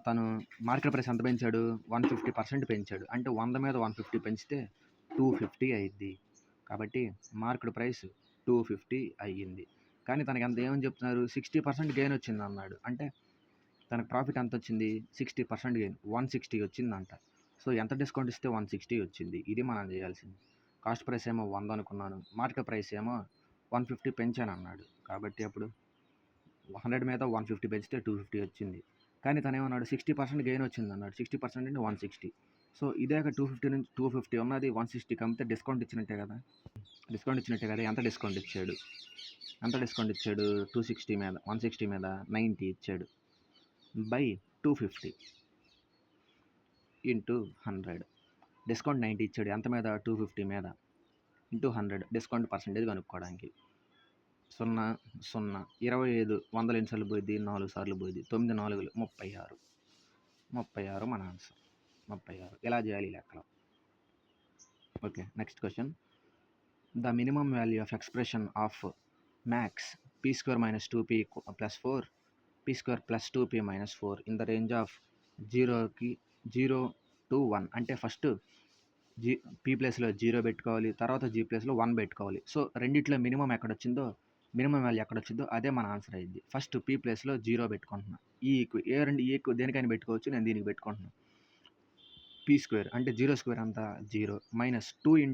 తను మార్కెట్ ప్రైస్ ఎంత పెంచాడు? 150% పెంచాడు. అంటే 100 మీద 150 పెంచితే 250 అయ్యిద్ది. కాబట్టి మార్కెట్ ప్రైస్ 250 అయ్యింది. కానీ తనకి ఏమని చెప్తున్నారు? 60% గెయిన్ వచ్చింది అన్నాడు. అంటే తనకు ప్రాఫిట్ ఎంత వచ్చింది? 60% గెయిన్, 160 వచ్చిందంట. సో ఎంత డిస్కౌంట్ ఇస్తే 160 వచ్చింది? ఇది మనం చేయాల్సింది. కాస్ట్ ప్రైస్ ఏమో 100 అనుకున్నాను, మార్కెట్ ప్రైస్ ఏమో 150 పెంచాను అన్నాడు. కాబట్టి అప్పుడు 100 మీద 150 పెంచితే 250 వచ్చింది. కానీ తను ఏమన్నాడు? 60% గెయిన్ వచ్చింది అన్నాడు. 60% అంటే 160. సో ఇదే 250 నుంచి 250 ఉన్నది 160 కమ్మితే డిస్కౌంట్ ఇచ్చినట్టే కదా. ఎంత డిస్కౌంట్ ఇచ్చాడు? 260 మీద 160 మీద 90 ఇచ్చాడు. By 250 into 100. డిస్కౌంట్ 90 ఇచ్చాడు. ఎంత మీద? 250 మీద ఇంటూ 100. డిస్కౌంట్ పర్సంటేజ్ కనుక్కోవడానికి. 0 0 25 100 ఎన్నిసార్లు పోయిద్ది? 4 సార్లు పోయిద్ది. 9 4లు 36 మన ఆన్సర్. 36. ఇలా చేయాలి ఈ లెక్కలో. Okay, next question. The minimum value of expression of maths p² - 2p + 4 p² + 2p - 4 in the range of 0 to 1. అంటే ఫస్ట్ p ప్లేస్లో 0 పెట్టుకోవాలి, తర్వాత g ప్లేస్లో 1 పెట్టుకోవాలి. సో రెండిట్లో మినిమం వాల్యూ ఎక్కడొచ్చిందో అదే మన ఆన్సర్ అయ్యింది. ఫస్ట్ p ప్లేస్లో 0 పెట్టుకుంటున్నా. ఈ దేనికైనా పెట్టుకోవచ్చు, నేను దీనికి పెట్టుకుంటున్నాను. p² అంటే 0² అంతా 0 - 2 ×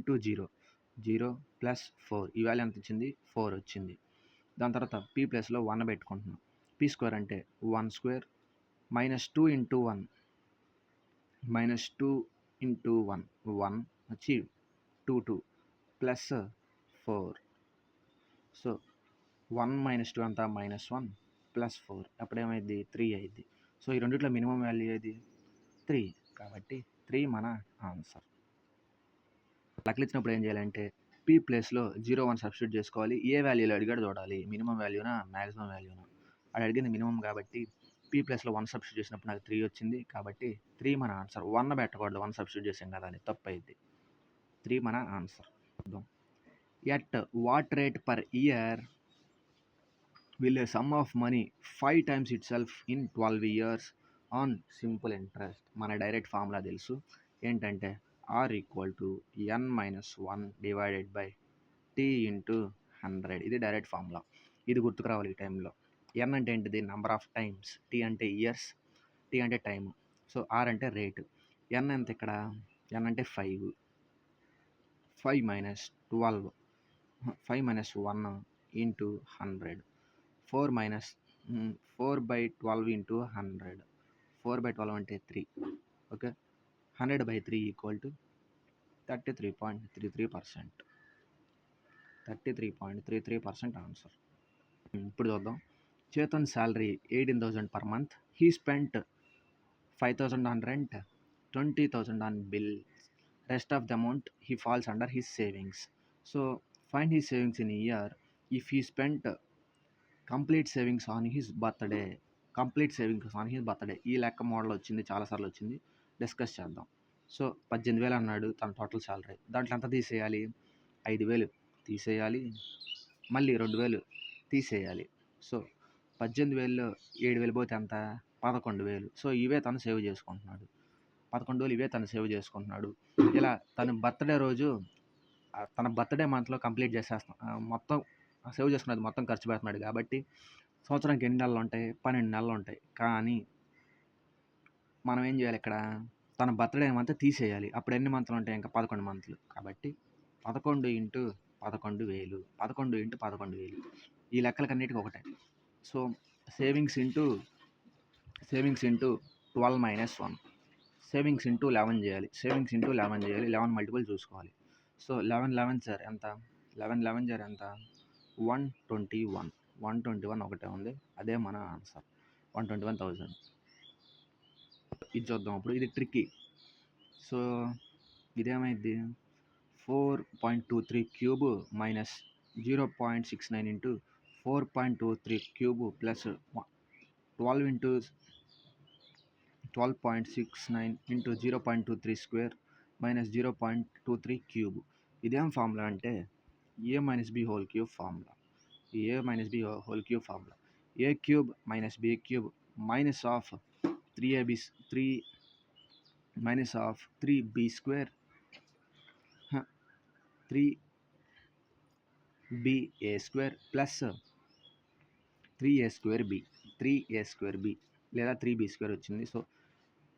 0 + 4. ఈ వాల్యూ ఎంత వచ్చింది? 4 వచ్చింది. దాని తర్వాత p ప్లేస్లో 1 పెట్టుకుంటున్నాం. p² అంటే 1² - 2 × 1 1 వచ్చి 2 ప్లస్ 4. సో 1 - 2 అంతా -1 + 4. అప్పుడేమైంది? 3 అయింది. సో ఈ రెండిట్లో మినిమం వాల్యూ ఏది? 3. కాబట్టి 3 మన ఆన్సర్. లెక్కలు ఇచ్చినప్పుడు ఏం చేయాలంటే p ప్లేస్లో 0 1 సబ్స్టిట్యూట్ చేసుకోవాలి. ఏ వాల్యూలో అడిగాడు చూడాలి. మినిమం వాల్యూనా, మ్యాక్సిమం వాల్యూనా? అది అడిగింది మినిమం కాబట్టి p ప్లేస్లో 1 సబ్స్టిట్యూట్ చేసినప్పుడు నాకు 3 వచ్చింది. కాబట్టి 3 మన ఆన్సర్. 1 పెట్టకూడదు, 1 సబ్స్టిట్యూట్ చేసాం కదా అని, తప్పు అయింది. 3 మన answer. At what rate per year will a some of money 5 times itself in 12 years on simple interest? మన డైరెక్ట్ ఫార్ములా తెలుసు. ఏంటంటే r = n - 1 / t × 100. ఇది డైరెక్ట్ ఫార్ములా. ఇది గుర్తుకు రావాలి ఈ టైంలో. n అంటే ఏంటిది? Number of times. t అంటే ఇయర్స్, t అంటే టైము. సో r అంటే రేటు. n ఎంత ఇక్కడ? n అంటే 5. 5 - 12 5 - 1 × 100. 4/12 × 100. 4/12 అంటే 3. ఓకే. 100/3 = 33.33%. 33.33% ఆన్సర్. ఇప్పుడు చూద్దాం. Chetan salary 18,000 per month. He spent 5,000 on rent, 20,000 on bills. Rest of the amount he falls under his savings. So find his savings in a year if he spent complete savings on his birthday. Complete savings on his birthday. ఈ లెక్క మోడల్ వచ్చింది, చాలాసార్లు వచ్చింది, డిస్కస్ చేద్దాం. సో 18,000 అన్నాడు తన టోటల్ శాలరీ. దాంట్లో ఎంత తీసేయాలి? 5,000 తీసేయాలి, మళ్ళీ 2,000 తీసేయాలి. సో 18,000లో 7,000 పోతే ఎంత? 11,000. సో ఇవే తను సేవ్ చేసుకుంటున్నాడు. 11,000 ఇవే తను సేవ్ చేసుకుంటున్నాడు. ఇలా తన బర్త్డే రోజు తన బర్త్డే మంత్లో కంప్లీట్ చేసేస్తాం, మొత్తం సేవ్ చేసుకున్నది మొత్తం ఖర్చు పెడుతున్నాడు. కాబట్టి సంవత్సరానికి ఎన్ని నెలలు ఉంటాయి? 12 నెలలు ఉంటాయి. కానీ మనం ఏం చేయాలి ఇక్కడ? తన బర్త్డే మంత్ తీసేయాలి. అప్పుడు ఎన్ని మంత్లు ఉంటాయి? ఇంకా 11 మంత్లు. కాబట్టి 11 ఇంటూ 11,000, 11 ఇంటూ 11,000 ఈ లెక్కలకన్నిటికీ ఒకటే. So savings into 12 minus 1, savings into 11 చేయాలి. 11 మల్టిపుల్ చూసుకోవాలి. సో 11 సార్ ఎంత? 11 సార్ ఎంత? 121 ఒకటే ఉంది, అదే మన ఆన్సర్, 121,000. ఇది చూద్దాం అప్పుడు. ఇది ట్రిక్కీ. సో ఇదేమైంది? 4.23 cube minus 0.69 into 4.23 cube plus 12 into 12.69 into 0.23 square minus 0.23 cube. ఇదేం ఫార్ములా అంటే a minus b whole cube formula. A cube minus b cube minus of 3b square 3ba square plus 3a square b లేదా 3b స్క్వేర్ వచ్చింది. సో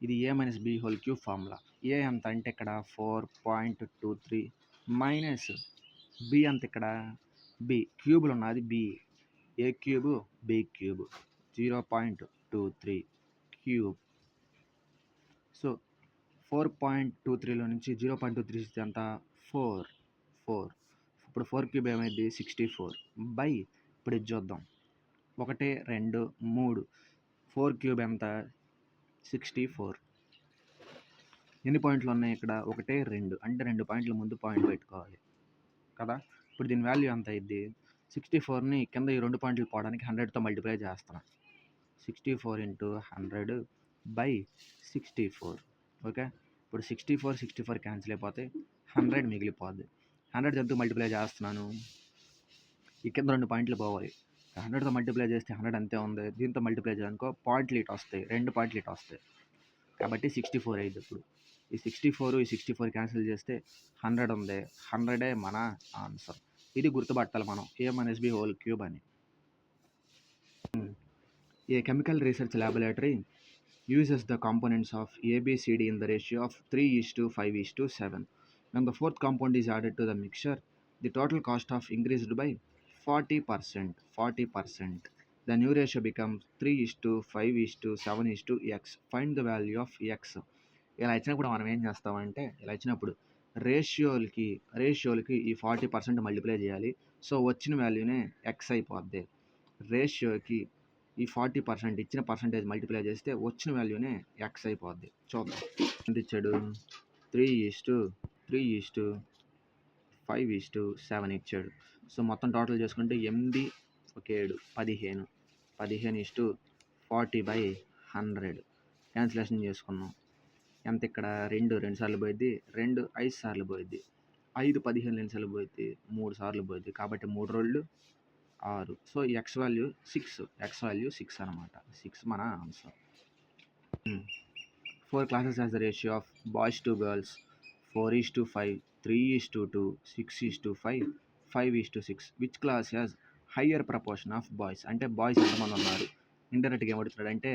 ఇది a minus b whole cube formula. A ఎంత అంటే ఇక్కడ 4.23 మైనస్ బి అంత ఇక్కడ బి క్యూబ్లో ఉన్నది b, a cube b cube 0.23 cube. So 4.23లో నుంచి 0.23 ఎంత? 4. ఇప్పుడు 4 క్యూబ్ ఏమైంది? 64 బై, ఇప్పుడు ఇది చూద్దాం, 1 2 3, 4 క్యూబ్ ఎంత? 64. ఎన్ని పాయింట్లు ఉన్నాయి ఇక్కడ? 1 2 అంటే 2 పాయింట్ల ముందు పాయింట్ పెట్టుకోవాలి కదా. ఇప్పుడు దీని వాల్యూ ఎంత అయింది? 64ని కింద ఈ 2 పాయింట్లు పోవడానికి 100తో మల్టిప్లై చేస్తున్నాను. 64 ఇంటూ 100 బై 64. ఓకే, ఇప్పుడు 64 క్యాన్సిల్ అయిపోతే 100 మిగిలిపోద్ది. 100 ఎంతో మల్టిప్లై చేస్తున్నాను, ఈ కింద 2 పాయింట్లు పోవాలి. 100తో మల్టిప్లై చేస్తే 100 అంతే ఉంది. దీంతో మల్టిప్లై చేయాలనుకో పాయింట్లు ఇటు వస్తాయి, 2 పాయింట్లు ఇటు వస్తాయి. కాబట్టి 64 అయింది. ఇప్పుడు ఈ 64 క్యాన్సిల్ చేస్తే 100 ఉంది. 100 మన ఆన్సర్. ఇది గుర్తుపట్టాలి మనం, a minus b whole cube అని. A chemical research laboratory uses the components of ABCD in the ratio of 3:5:7. When the fourth compound is added to the mixture, the total cost of increased by 40%. The new ratio becomes 3:5:7:x. Find the value of x. ఇలా ఇచ్చినప్పుడు మనం ఏం చేస్తామంటే, ఇలా ఇచ్చినప్పుడు రేషియోలకి ఈ 40% మల్టిప్లై చేయాలి. సో వచ్చిన వాల్యూనే ఎక్స్ అయిపోద్ది. రేషియోకి ఈ 40% ఇచ్చిన పర్సంటేజ్ మల్టిప్లై చేస్తే వచ్చిన వాల్యూనే ఎక్స్ అయిపోద్ది. చూద్దాం ఎంత ఇచ్చాడు? 3:5:7 ఇచ్చాడు. సో మొత్తం టోటల్ చేసుకుంటే 8 7 15 40/100 క్యాన్సిలేషన్ చేసుకున్నాం. ఎంత ఇక్కడ? 2 సార్లు పోయిద్ది, 2 5 సార్లు పోయిద్ది, 5 15 ఎన్నిసార్లు పోయిద్ది? 3 సార్లు పోయిద్ది. కాబట్టి 3 రోళ్ళు 6. సో ఎక్స్ వాల్యూ 6 అనమాట. 6 మన answer. 4 classes has the ratio of boys to girls 4:5, 3:2, 6:5, 5:6. Which class has higher proportion of boys? అంటే బాయ్స్ ఎంతమంది ఉన్నారు? ఇండైరెక్ట్గా ఏమడుగుతున్నాడు అంటే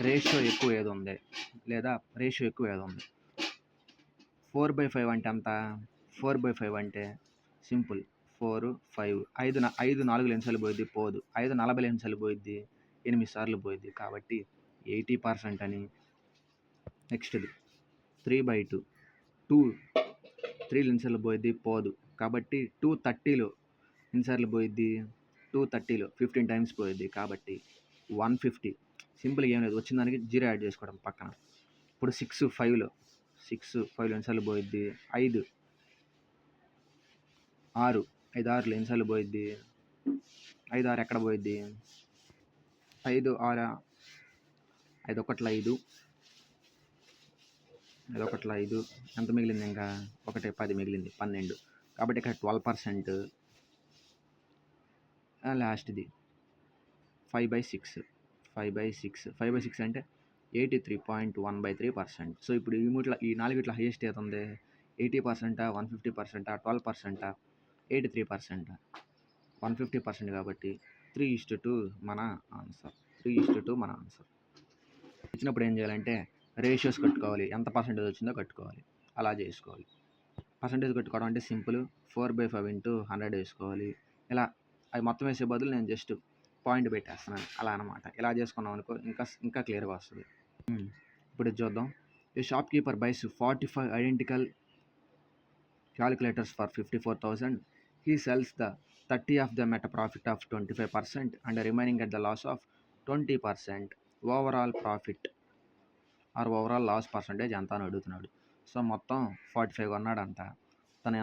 రేషియో ఎక్కువ ఏది ఉంది, 4/5 అంటే ఎంత? 4/5 అంటే సింపుల్, 4 5 5 4 ఎన్నిసార్లు పోయిద్ది? పోదు. 5 40 ఎన్నిసార్లు పోయిద్ది? 8 సార్లు పోయిద్ది. కాబట్టి 80% అని. నెక్స్ట్ది 3/2, 3 ఎన్నిసార్లు పోయిద్ది? పోదు. కాబట్టి 230లో ఎన్నిసార్లు పోయిద్ది? 230లో 15 టైమ్స్ పోయిద్ది. కాబట్టి 150. సింపుల్గా ఏం లేదు, వచ్చిన దానికి 0 యాడ్ చేసుకోవడం పక్కన. ఇప్పుడు 6 5లో ఎన్నిసార్లు పోయిద్ది? 5 6 6లో ఎన్నిసార్లు పోయిద్ది? 5 6 ఎక్కడ పోయిద్ది? 5 6 5 ఎంత మిగిలింది? ఇంకా 10 మిగిలింది, 12. కాబట్టి ఇక్కడ 12%. లాస్ట్ది 5/6 అంటే 83.1/3%. సో ఇప్పుడు ఈ నాలుగిట్ల హైయెస్ట్ ఏది ఉంది? 80%, 150%, 12%, 83%. 150% కాబట్టి 3:2 మన ఆన్సర్. ఇచ్చినప్పుడు ఏం చేయాలంటే రేషియోస్ కట్టుకోవాలి. ఎంత పర్సెంటేజ్ వచ్చిందో కట్టుకోవాలి. అలా చేసుకోవాలి. పర్సెంటేజ్ కట్టుకోవడం అంటే సింపుల్. 4/5 ఇంటూ 100 వేసుకోవాలి. ఇలా అవి మొత్తం వేసే బదులు నేను జస్ట్ పాయింట్ పెట్టేస్తున్నాను అలా అనమాట. ఇలా చేసుకున్నాం అనుకో ఇంకా క్లియర్గా వస్తుంది. ఇప్పుడు చూద్దాం. A shopkeeper buys 45 identical calculators for 54,000. He sells the 30 of them at a profit of 25% and remaining at the loss of 20%. Overall profit or overall loss percentage ఎంత అని అడుగుతున్నాడు. సో మొత్తం 45 కొన్నాడంట. తను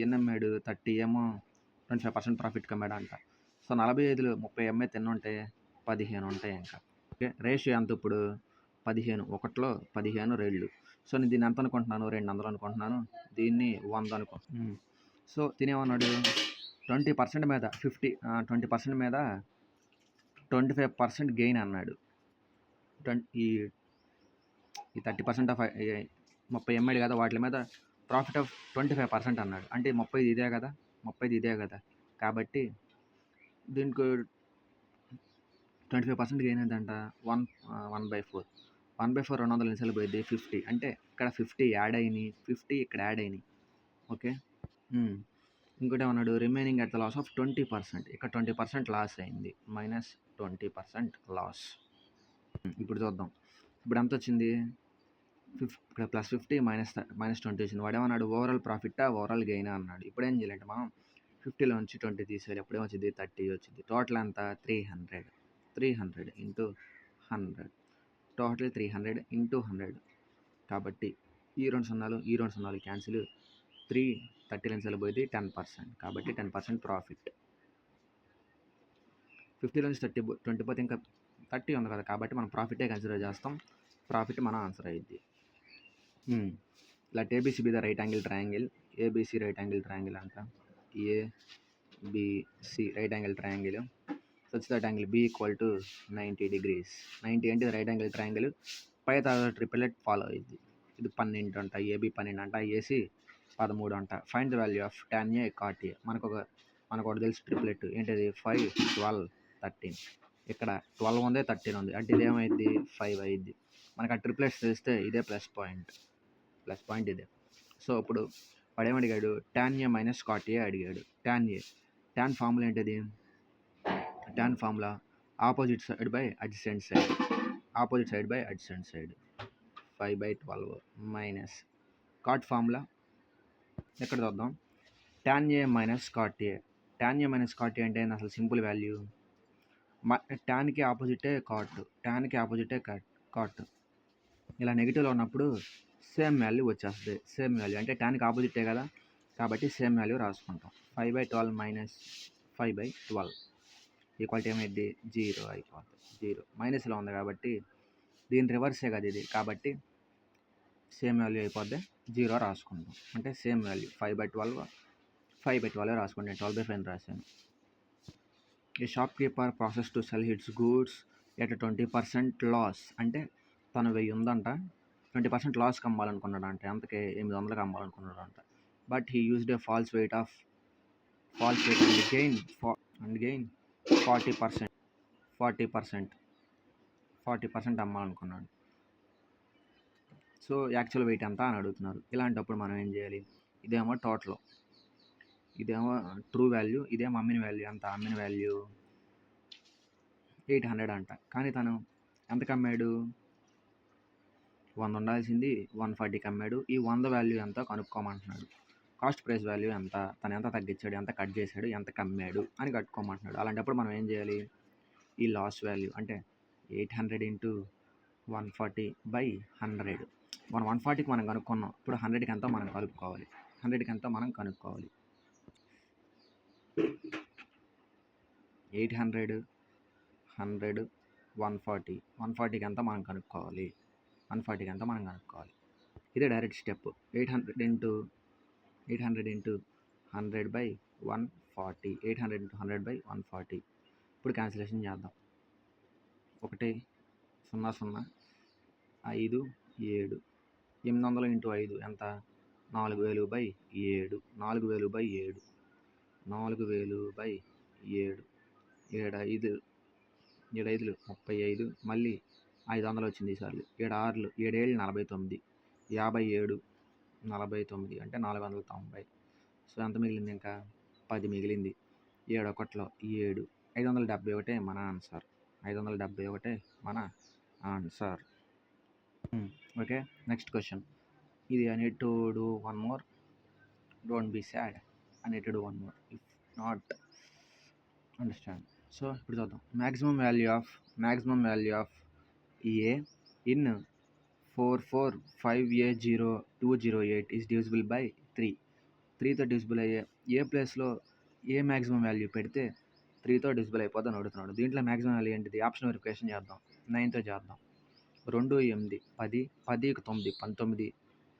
ఎన్ని అమ్మాడు? 30 ఏమో 25% ప్రాఫిట్కి అమ్మాడంట. సో 45లో 30 అమ్మే ఉంటే 15 ఉంటాయి ఇంకా. ఓకే, రేషియో ఎంత ఇప్పుడు? 15. 1లో 15 2. సో నేను దీన్ని ఎంత అనుకుంటున్నాను? 200 అనుకుంటున్నాను. దీన్ని 100 అనుకుంటున్నాను. సో తినేమన్నాడు? 20% మీద 20% మీద 25% గెయిన్ అన్నాడు. ఈ 30% ఆఫ్ 30 అమ్మాడు కదా, వాటి మీద ప్రాఫిట్ ఆఫ్ 25% అన్నాడు. అంటే 30 ఇదే కదా. కాబట్టి దీనికి 25% గెయిన్ ఏంటంట? 1/4. 1/4 200 ఎన్నిసార్లు పోయింది? 50. అంటే ఇక్కడ 50 యాడ్ అయినాయి, 50 ఇక్కడ యాడ్ అయినాయి. ఓకే, ఇంకోటి ఏమన్నాడు? Remaining at the loss of 20%. ఇక్కడ 20% లాస్ అయింది. -20% లాస్. ఇప్పుడు చూద్దాం. ఇప్పుడు ఎంత వచ్చింది? ఇక్కడ +50 -20 వచ్చింది. వాడు ఏమన్నాడు? ఓవరాల్ ప్రాఫిట్టా ఓవరాల్ గెయినా అన్నాడు. ఇప్పుడు ఏం చేయాలంటే మనం 50లో నుంచి 20 తీసేయాలి. అప్పుడే వచ్చింది 30 వచ్చింది. టోటల్ ఎంత? 300. 300 ఇంటూ 100. Total 300 into 100. కాబట్టి ఈ 2 సున్నాలు క్యాన్సిల్. 30 ఎన్నిసార్లు పోయింది? 10%. కాబట్టి 10% ప్రాఫిట్. 50లో నుంచి 20 పోతే ఇంకా 30 ఉంది కదా, కాబట్టి మనం ప్రాఫిటే కన్సిడర్ చేస్తాం. ప్రాఫిట్ మన ఆన్సర్ అయ్యింది. Let ABC be the right angle triangle. ABC right angle triangle అంట. ABC right angle triangle. Such that angle B = 90 degrees. 90 అంటే రైట్ యాంగిల్ ట్రయాంగిల్. పై తర్వాత ట్రిపులెట్ ఫాలో అయ్యింది. ఇది 12 అంట, AB 12 అంట, AC 13 అంట. Find the value of tan A cot A. మనకు ఒకటి తెలుసు ట్రిపులెట్ ఏంటిది? 5, 12, 13. ఇక్కడ 12 ఉంది, 13 ఉంది, అంటే ఇదేమైంది? 5 అయింది. మనకు ఆ ట్రిపులెట్స్ తెలిస్తే ఇదే ప్లస్ పాయింట్ ఇదే. సో ఇప్పుడు వాడు ఏమడిగాడు? tan A minus cot A అడిగాడు. tan ఫార్ములా ఏంటిది? tan formula opposite side by adjacent side. 5/12 minus cot formula ఎక్కడ చూద్దాం. tan A minus cot A. tan A minus cot A అంటే అసలు సింపుల్ వాల్యూ. ట్యాన్కి ఆపోజిటే కాట్. ఇలా నెగిటివ్లో ఉన్నప్పుడు సేమ్ వాల్యూ వచ్చేస్తుంది. సేమ్ వాల్యూ అంటే ట్యాన్కి ఆపోజిటే కదా, కాబట్టి సేమ్ వాల్యూ రాసుకుంటాం. 5/12 మైనస్ 5/12 ఈక్వాలిటీ ఏమైంది? 0 అయిపోతుంది. 0 మైనస్లో ఉంది కాబట్టి దీని రివర్సే కదా ఇది, కాబట్టి సేమ్ వాల్యూ అయిపోద్ది. 0 రాసుకుంటాం. అంటే సేమ్ వాల్యూ 5/12 రాసుకుంటాను. 12/5 రాశాను. A shopkeeper professes to sell his goods at 20% loss. అంటే తను 1000 ఉందంట, 20% లాస్కి అమ్మాలనుకున్నాడంట. అంతకే 800కి అమ్మాలనుకున్నాడంట. But he used a false weight and gain 40% అమ్మాలనుకున్నాడు. సో యాక్చువల్ వెయిట్ ఎంత అని అడుగుతున్నారు. ఇలాంటప్పుడు మనం ఏం చేయాలి? ఇదేమో టోటల్, ఇదేమో ట్రూ వాల్యూ, ఇదేమో అమ్మిన వాల్యూ. ఎంత అమ్మిన వాల్యూ? 800 అంట. కానీ తను ఎంతకు అమ్మాడు? 100 ఉండాల్సింది 140కి అమ్మాడు. ఈ 100 వాల్యూ ఎంత కనుక్కోమంటున్నాడు. కాస్ట్ ప్రైస్ వాల్యూ ఎంత, తను ఎంత తగ్గించాడు, ఎంత కట్ చేశాడు, ఎంత కమ్మాడు అని కట్టుకోమంటున్నాడు. అలాంటప్పుడు మనం ఏం చేయాలి? ఈ లాస్ వాల్యూ అంటే 800 ఇంటూ 140/100. మనం 140కి మనం కనుక్కున్నాం. ఇప్పుడు 100కి ఎంతో మనం కనుక్కోవాలి. 800, 100, 140. 140కి ఎంత మనం కనుక్కోవాలి. ఇదే డైరెక్ట్ స్టెప్. 800 ఇంటూ 100/140. 800 ఇంటూ 100/140. ఇప్పుడు క్యాన్సిలేషన్ చేద్దాం. 1 0 0 5 7. 800 ఇంటూ 5 ఎంత? 4000/7. 4000/7. 4000/7. 7 5 35. మళ్ళీ 500 వచ్చింది ఈసారి. 7 6 7 7 49. 57 49 అంటే 490. సో ఎంత మిగిలింది? ఇంకా 10 మిగిలింది. 7 1 7. 571 మన ఆన్సర్. 571 మన ఆన్సర్. Okay, next question. ఇది I need to do one more. Don't be sad. I need to do one more. If not understand. So ఇప్పుడు చూద్దాం. Maximum value of a in 445A0208 is divisible by 3. 3తో డివిజిబుల్ అయ్యే ఏ ప్లేస్లో ఏ మ్యాక్సిమం వాల్యూ పెడితే 3తో డివిజిబుల్ అయిపోద్దని అడుగుతున్నాడు. దీంట్లో మ్యాక్సిమం వాల్యూ ఏంటిది? ఆప్షన్ వెరిఫికేషన్ చేద్దాం. 9తో చేద్దాం. 2 8 10. 10 9 19.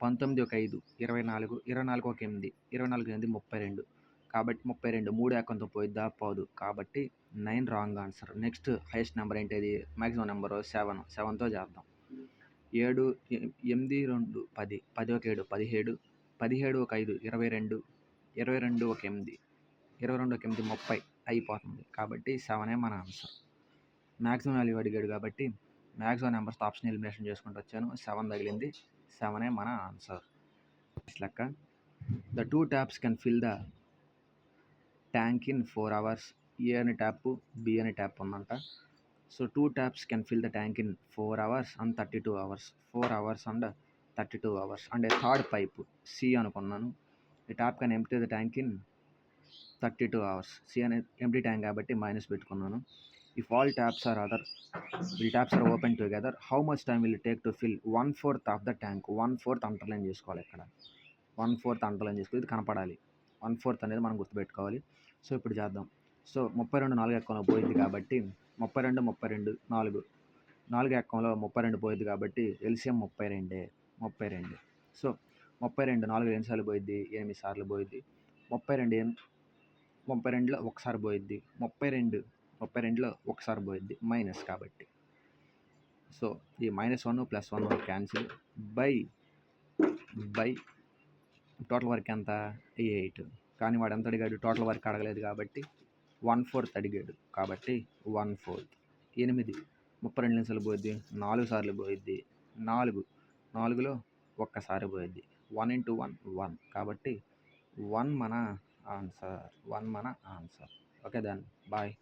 19 1 5 24. 24 1 8. 24 8 32. కాబట్టి 32. 3 ఏకంతో పోయిద్దా? పోదు. కాబట్టి 9 wrong answer. Next highest number ఏంటిది? Maximum number 7. 7తో చేద్దాం. 7 8 2 10. 10 1 7 17. 17 1 5 22. 22 1 8. 22 1 8 30 అయిపోతుంది. కాబట్టి 7 మన ఆన్సర్. మ్యాక్సిమం వాల్యూ అడిగాడు కాబట్టి మ్యాక్సిమం నెంబర్స్ ఆప్షన్ ఎలిమినేషన్ చేసుకుంటూ వచ్చాను. 7 తగిలింది. 7 మన ఆన్సర్. లెక్క. The 2 taps can fill the tank in 4 hours. A అని ట్యాప్, బి అని ట్యాప్ ఉందంట. So 2 taps can fill the tank in 4 hours and 32 hours. 4 hours and 32 hours. And third pipe C అనుకున్నాను. ఈ tap can empty the tank in 32 hours. C అనే ఎంప్టీ ట్యాంక్ కాబట్టి మైనస్ పెట్టుకున్నాను. If all taps are open together, how much time will it take to fill 1/4 of the tank? 1/4 underline చేసుకోవాలి. ఇక్కడ 1/4 అండర్లైన్ చేసుకోవాలి. ఇది కనపడాలి. 1/4 అనేది మనం గుర్తుపెట్టుకోవాలి. సో ఇప్పుడు చేద్దాం. సో 32 4 ఎక్కంలో పోయింది కాబట్టి 32 32 4 ఎక్కంలో 32 పోయింది కాబట్టి ఎల్సిఎం 32. సో 32 4 ఎన్నిసార్లు పోయిద్ది? 8 సార్లు పోయిద్ది. 32లో ఒకసారి పోయిద్ది. 32లో ఒకసారి పోయిద్ది. మైనస్ కాబట్టి. సో ఈ -1 +1 క్యాన్సిల్ బై టోటల్ వర్క్ ఎంత? 8. కానీ వాడు ఎంత అడిగాడు? టోటల్ వర్క్ అడగలేదు కాబట్టి 1/4 అడిగాడు. కాబట్టి 1/4. 8 32 నిమిషాలు పోయిద్ది. 4 సార్లు పోయిద్ది. 4లో ఒక్కసారి పోయిద్ది. 1 × 1 1. కాబట్టి 1 మన ఆన్సర్. Okay then bye.